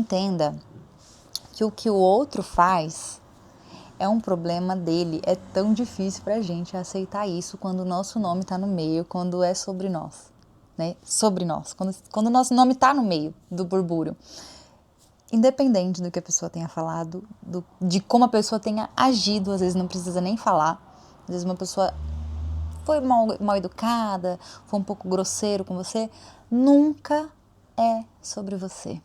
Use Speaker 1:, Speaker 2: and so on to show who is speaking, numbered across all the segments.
Speaker 1: Entenda que o outro faz é um problema dele. É tão difícil pra gente aceitar isso quando o nosso nome tá no meio, quando é sobre nós, né? Sobre nós, quando o nosso nome tá no meio do burbúrio. Independente do que a pessoa tenha falado, de como a pessoa tenha agido, às vezes não precisa nem falar. Às vezes uma pessoa foi mal educada, foi um pouco grosseiro com você. Nunca é sobre você.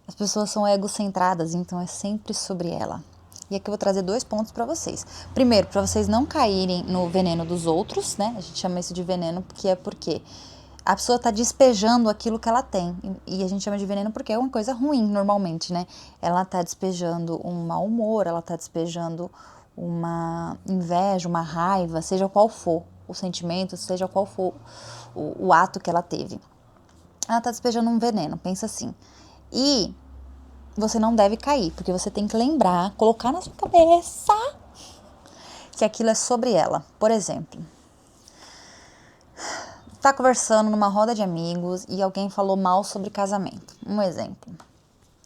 Speaker 1: As pessoas são egocentradas, então é sempre sobre ela. E aqui eu vou trazer 2 pontos para vocês. Primeiro, para vocês não caírem no veneno dos outros, né? A gente chama isso de veneno porque a pessoa está despejando aquilo que ela tem. E a gente chama de veneno porque é uma coisa ruim, normalmente, né? Ela está despejando um mau humor, ela está despejando uma inveja, uma raiva, seja qual for o sentimento, seja qual for o ato que ela teve. Ela está despejando um veneno, pensa assim. E você não deve cair, porque você tem que lembrar, colocar na sua cabeça que aquilo é sobre ela. Por exemplo, tá conversando numa roda de amigos e alguém falou mal sobre casamento. Um exemplo.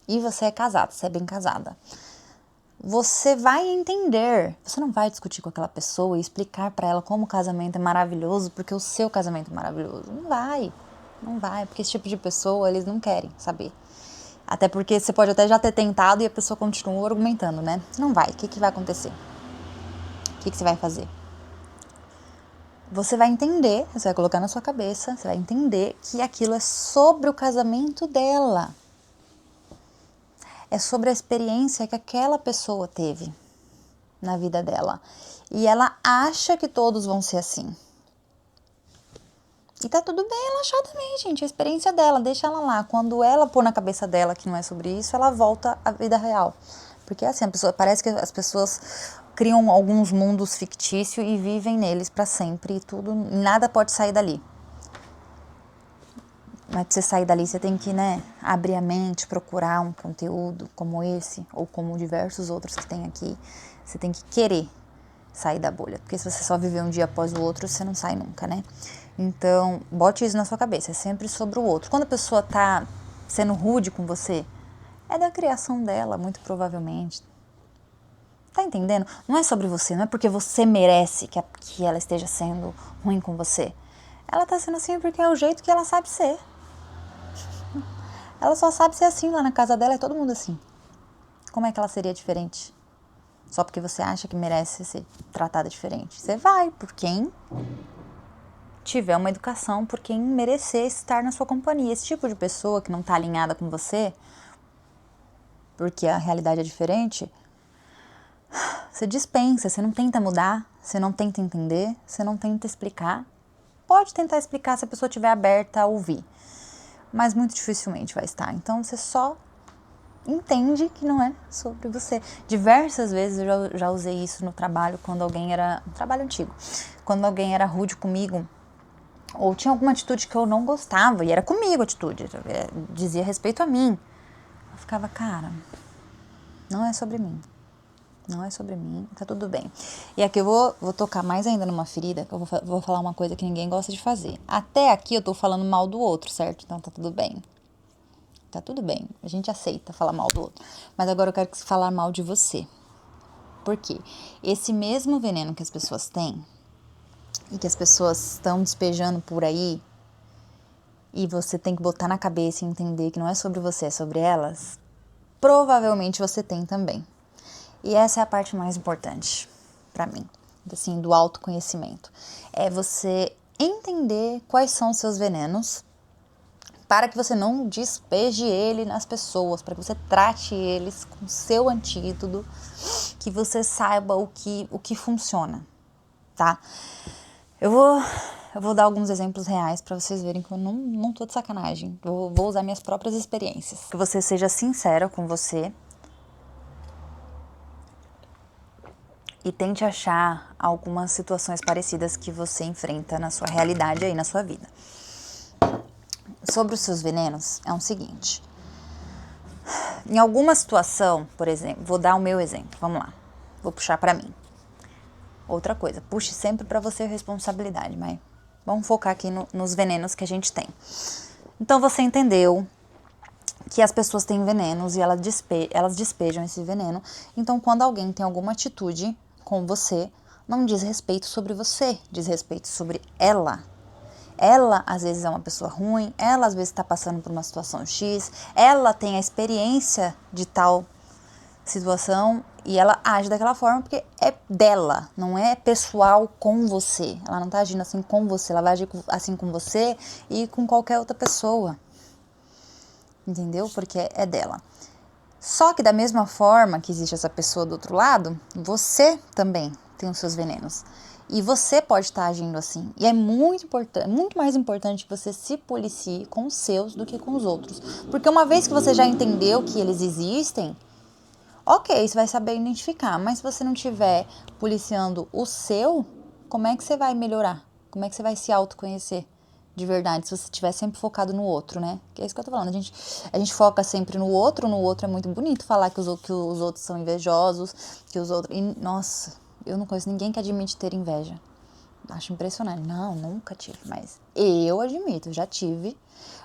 Speaker 1: E você é casado, você é bem casada. Você vai entender, você não vai discutir com aquela pessoa e explicar pra ela como o casamento é maravilhoso, porque o seu casamento é maravilhoso. Não vai, porque esse tipo de pessoa, eles não querem saber. Até porque você pode até já ter tentado e a pessoa continua argumentando, né? Não vai, o que vai acontecer? O que você vai fazer? Você vai entender, você vai colocar na sua cabeça, você vai entender que aquilo é sobre o casamento dela. É sobre a experiência que aquela pessoa teve na vida dela. E ela acha que todos vão ser assim. E tá tudo bem ela achar também, gente. A experiência dela, deixa ela lá. Quando ela pôr na cabeça dela que não é sobre isso, ela volta à vida real. Porque assim, parece que as pessoas criam alguns mundos fictícios e vivem neles para sempre. E tudo, nada pode sair dali. Mas pra você sair dali, você tem que, né, abrir a mente, procurar um conteúdo como esse, ou como diversos outros que tem aqui. Você tem que querer sair da bolha. Porque se você só viver um dia após o outro, você não sai nunca, né? Então, bote isso na sua cabeça, é sempre sobre o outro. Quando a pessoa tá sendo rude com você, é da criação dela, muito provavelmente. Tá entendendo? Não é sobre você, não é porque você merece que ela esteja sendo ruim com você. Ela tá sendo assim porque é o jeito que ela sabe ser. Ela só sabe ser assim, lá na casa dela é todo mundo assim. Como é que ela seria diferente? Só porque você acha que merece ser tratada diferente. Você vai por quem tiver uma educação, por quem merecer estar na sua companhia. Esse tipo de pessoa que não tá alinhada com você, porque a realidade é diferente, você dispensa, você não tenta mudar, você não tenta entender, você não tenta explicar. Pode tentar explicar se a pessoa estiver aberta a ouvir, mas muito dificilmente vai estar. Então você só entende que não é sobre você. Diversas vezes eu já usei isso no trabalho, quando alguém era... um trabalho antigo. Quando alguém era rude comigo, ou tinha alguma atitude que eu não gostava, e era comigo a atitude, dizia respeito a mim. Eu ficava, cara, não é sobre mim. Não é sobre mim, tá tudo bem. E aqui eu vou tocar mais ainda numa ferida, que eu vou falar uma coisa que ninguém gosta de fazer. Até aqui eu tô falando mal do outro, certo? Então tá tudo bem. Tá tudo bem, a gente aceita falar mal do outro. Mas agora eu quero falar mal de você. Por quê? Esse mesmo veneno que as pessoas têm, e que as pessoas estão despejando por aí, e você tem que botar na cabeça e entender que não é sobre você, é sobre elas, provavelmente você tem também. E essa é a parte mais importante pra mim, assim, do autoconhecimento. É você entender quais são os seus venenos, para que você não despeje ele nas pessoas, para que você trate eles com seu antídoto, que você saiba o que funciona, tá? Eu vou dar alguns exemplos reais para vocês verem que eu não tô de sacanagem. Vou usar minhas próprias experiências. Que você seja sincera com você e tente achar algumas situações parecidas que você enfrenta na sua realidade aí, na sua vida. Sobre os seus venenos, é o seguinte. Em alguma situação, por exemplo, vou dar o meu exemplo, vamos lá. Vou puxar pra mim. Outra coisa, puxe sempre pra você a responsabilidade, mas vamos focar aqui nos venenos que a gente tem. Então você entendeu que as pessoas têm venenos e elas despejam esse veneno. Então, quando alguém tem alguma atitude com você, não diz respeito sobre você, diz respeito sobre ela. Ela, às vezes, é uma pessoa ruim, ela, às vezes, está passando por uma situação X, ela tem a experiência de tal situação e ela age daquela forma porque é dela, não é pessoal com você. Ela não está agindo assim com você, ela vai agir assim com você e com qualquer outra pessoa. Entendeu? Porque é dela. Só que da mesma forma que existe essa pessoa do outro lado, você também tem os seus venenos. E você pode estar agindo assim. E é muito importante, muito mais importante que você se policie com os seus do que com os outros. Porque uma vez que você já entendeu que eles existem, ok, você vai saber identificar. Mas se você não estiver policiando o seu, como é que você vai melhorar? Como é que você vai se autoconhecer? De verdade, se você estiver sempre focado no outro, né? Que é isso que eu tô falando. A gente foca sempre no outro é muito bonito falar que os outros são invejosos, que os outros. E, nossa, eu não conheço ninguém que admite ter inveja. Acho impressionante. Não, nunca tive, mas eu admito, já tive.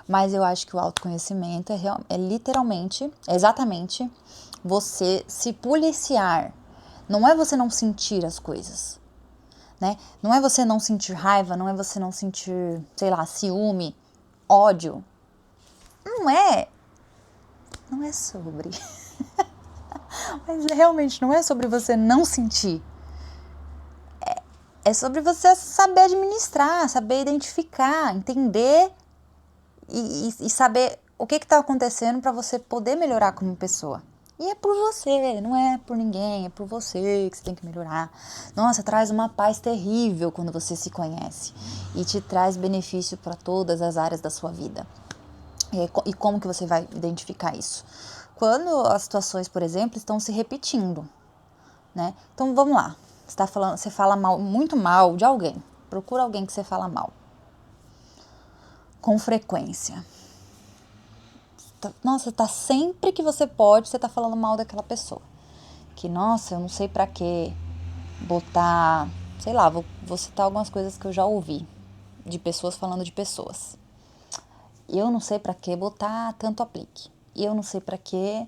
Speaker 1: Mas eu acho que o autoconhecimento é literalmente, exatamente, você se policiar. Não é você não sentir as coisas. Né? Não é você não sentir raiva, não é você não sentir, sei lá, ciúme, ódio. Não é sobre. Mas realmente não é sobre você não sentir. É sobre você saber administrar, saber identificar, entender e saber o que está acontecendo para você poder melhorar como pessoa. E é por você, não é por ninguém, é por você que você tem que melhorar. Nossa, traz uma paz terrível quando você se conhece e te traz benefício para todas as áreas da sua vida. E como que você vai identificar isso? Quando as situações, por exemplo, estão se repetindo, né? Então vamos lá, você fala muito mal de alguém, procura alguém que você fala mal. Com frequência. Nossa, tá sempre que você pode, você tá falando mal daquela pessoa. Que, nossa, eu não sei pra que botar, sei lá, vou citar algumas coisas que eu já ouvi de pessoas falando de pessoas. Eu não sei pra que botar tanto aplique. Eu não sei pra que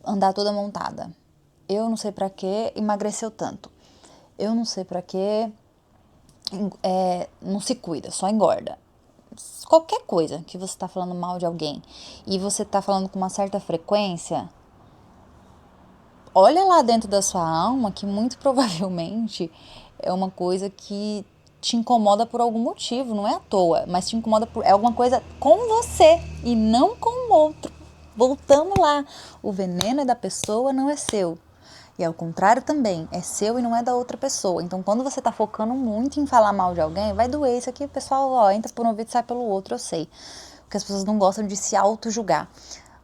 Speaker 1: andar toda montada. Eu não sei pra que emagreceu tanto. Eu não sei pra que não se cuida, só engorda. Qualquer coisa que você está falando mal de alguém e você está falando com uma certa frequência, olha lá dentro da sua alma que muito provavelmente é uma coisa que te incomoda por algum motivo, não é à toa, mas te incomoda é alguma coisa com você e não com o outro. Voltamos lá, o veneno é da pessoa, não é seu. E ao contrário também, é seu e não é da outra pessoa. Então, quando você tá focando muito em falar mal de alguém, vai doer. Isso aqui o pessoal entra por um ouvido e sai pelo outro, eu sei. Porque as pessoas não gostam de se auto-julgar.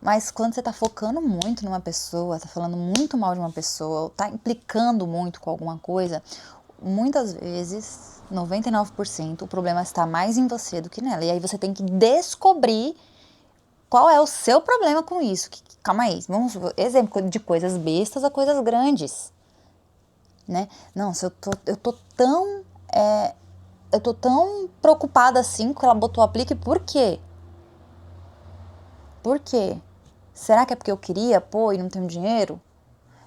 Speaker 1: Mas quando você tá focando muito numa pessoa, tá falando muito mal de uma pessoa, ou tá implicando muito com alguma coisa, muitas vezes, 99%, o problema está mais em você do que nela. E aí você tem que descobrir qual é o seu problema com isso. Calma aí, vamos exemplo de coisas bestas a coisas grandes, né? Não, se eu tô tão preocupada assim que ela botou o aplique, por quê? Por quê? Será que é porque eu queria pôr e não tenho dinheiro?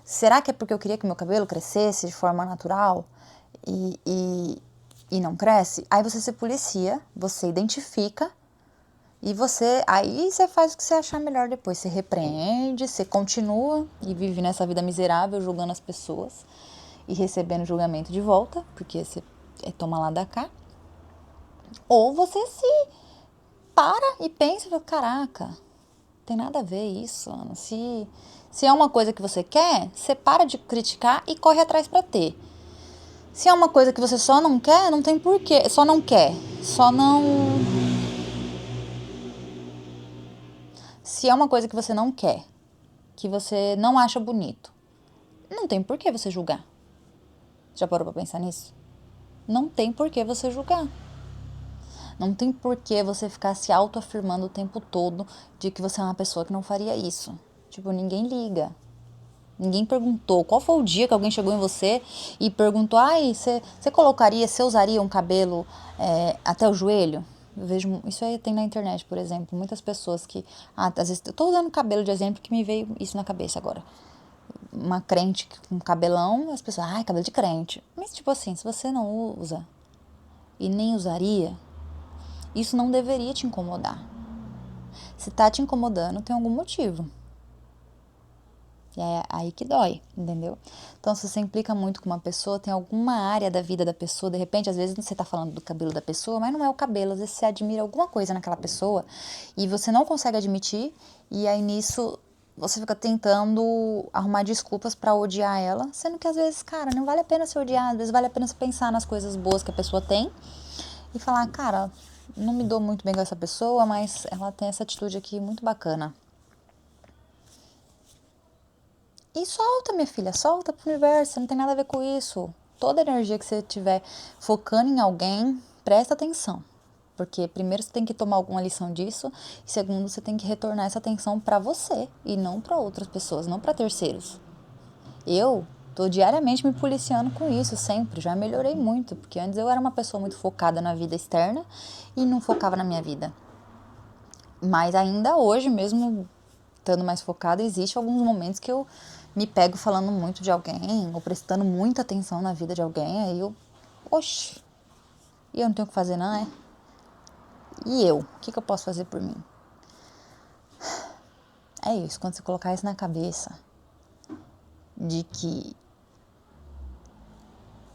Speaker 1: Será que é porque eu queria que meu cabelo crescesse de forma natural e não cresce? Aí você se policia, você identifica e aí você faz o que você achar melhor depois. Você repreende, você continua e vive nessa vida miserável julgando as pessoas e recebendo julgamento de volta, porque você toma lá da cá. Ou você se para e pensa e fala, caraca, tem nada a ver isso, Ana. Se é uma coisa que você quer, você para de criticar e corre atrás pra ter. Se é uma coisa que você só não quer, não tem porquê. Só não quer. Se é uma coisa que você não quer, que você não acha bonito, não tem por que você julgar. Já parou pra pensar nisso? Não tem por que você julgar. Não tem por que você ficar se autoafirmando o tempo todo de que você é uma pessoa que não faria isso. Tipo, ninguém liga. Ninguém perguntou. Qual foi o dia que alguém chegou em você e perguntou, você usaria um cabelo até o joelho? Eu vejo, isso aí tem na internet, por exemplo, muitas pessoas que, às vezes, eu tô usando cabelo de exemplo que me veio isso na cabeça agora. Uma crente com cabelão, as pessoas, ai, cabelo de crente. Mas, tipo assim, se você não usa e nem usaria, isso não deveria te incomodar. Se tá te incomodando, tem algum motivo. E é aí que dói, entendeu? Então, se você implica muito com uma pessoa, tem alguma área da vida da pessoa, de repente, às vezes você tá falando do cabelo da pessoa, mas não é o cabelo, às vezes você admira alguma coisa naquela pessoa e você não consegue admitir, e aí nisso você fica tentando arrumar desculpas pra odiar ela, sendo que às vezes, cara, não vale a pena se odiar, às vezes vale a pena você pensar nas coisas boas que a pessoa tem e falar, cara, não me dou muito bem com essa pessoa, mas ela tem essa atitude aqui muito bacana. E solta, minha filha, solta pro universo, não tem nada a ver com isso. Toda energia que você estiver focando em alguém, presta atenção. Porque primeiro você tem que tomar alguma lição disso, e segundo você tem que retornar essa atenção para você e não para outras pessoas, não para terceiros. Eu tô diariamente me policiando com isso, sempre, já melhorei muito, porque antes eu era uma pessoa muito focada na vida externa e não focava na minha vida. Mas ainda hoje, mesmo estando mais focada, existe alguns momentos que eu me pego falando muito de alguém ou prestando muita atenção na vida de alguém, aí eu, oxe, e eu não tenho o que fazer não, é? E eu? O que eu posso fazer por mim? É isso, quando você colocar isso na cabeça, de que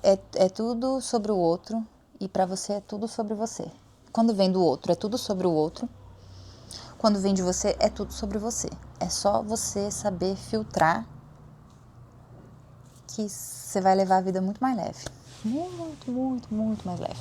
Speaker 1: é tudo sobre o outro e pra você é tudo sobre você. Quando vem do outro, é tudo sobre o outro. Quando vem de você, é tudo sobre você. É só você saber filtrar que você vai levar a vida muito mais leve. Muito, muito, muito mais leve.